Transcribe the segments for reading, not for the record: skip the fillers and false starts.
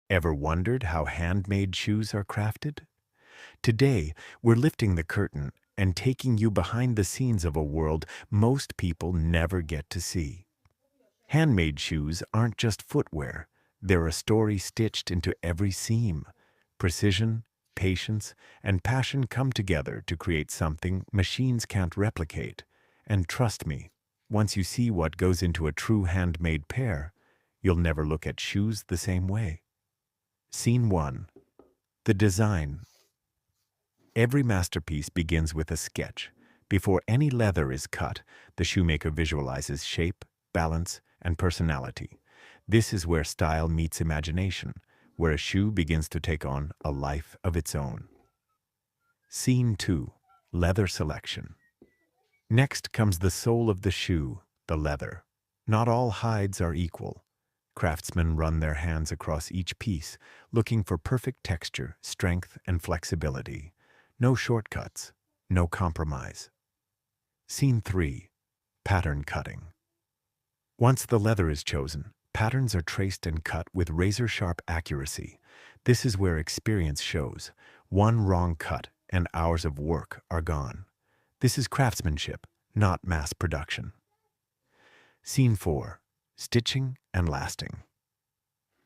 Ever wondered how handmade shoes are crafted? Today, we're lifting the curtain and taking you behind the scenes of a world most people never get to see. Handmade shoes aren't just footwear, they're a story stitched into every seam. Precision, patience, and passion come together to create something machines can't replicate. And trust me, once you see what goes into a true handmade pair, you'll never look at shoes the same way. Scene 1. The design. Every masterpiece begins with a sketch. Before any leather is cut, the shoemaker visualizes shape, balance, and personality. This is where style meets imagination, where a shoe begins to take on a life of its own. Scene 2. Leather selection. Next comes the soul of the shoe, the leather. Not all hides are equal. Craftsmen run their hands across each piece, looking for perfect texture, strength, and flexibility. No shortcuts, no compromise. Scene 3. Pattern cutting. Once the leather is chosen, patterns are traced and cut with razor-sharp accuracy. This is where experience shows. One wrong cut and hours of work are gone. This is craftsmanship, not mass production. Scene 4. Stitching and lasting.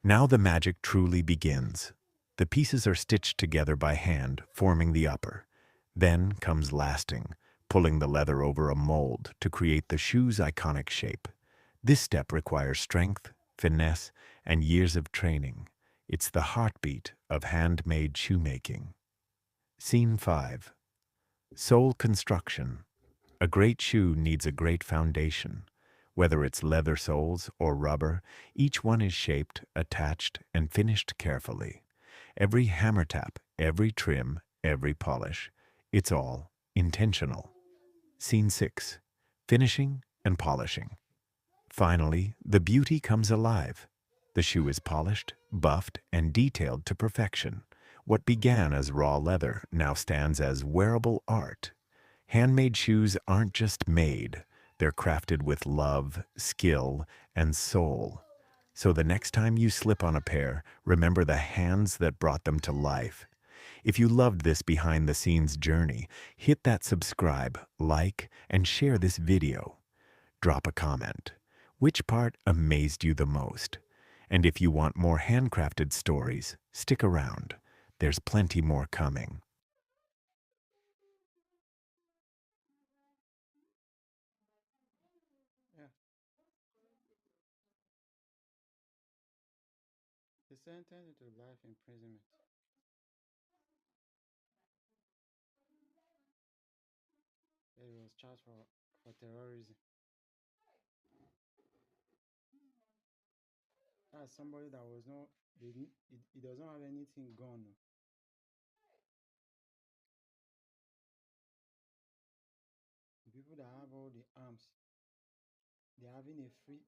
Now the magic truly begins. The pieces are stitched together by hand, forming the upper. Then comes lasting, pulling the leather over a mold to create the shoe's iconic shape. This step requires strength, finesse, and years of training. It's the heartbeat of handmade shoemaking. Scene 5. Sole construction. A great shoe needs a great foundation. Whether it's leather soles or rubber, each one is shaped, attached, and finished carefully. Every hammer tap, every trim, every polish, it's all intentional. Scene 6. Finishing and polishing. Finally, the beauty comes alive. The shoe is polished, buffed, and detailed to perfection. What began as raw leather now stands as wearable art. Handmade shoes aren't just made, they're crafted with love, skill, and soul. So the next time you slip on a pair, remember the hands that brought them to life. If you loved this behind-the-scenes journey, hit that subscribe, like, and share this video. Drop a comment. Which part amazed you the most? And if you want more handcrafted stories, stick around. There's plenty more coming. Yeah, he sentenced into life imprisonment. He was charged for terrorism. That's somebody that was not. He doesn't have anything gone. The people that have all the arms, they're having a free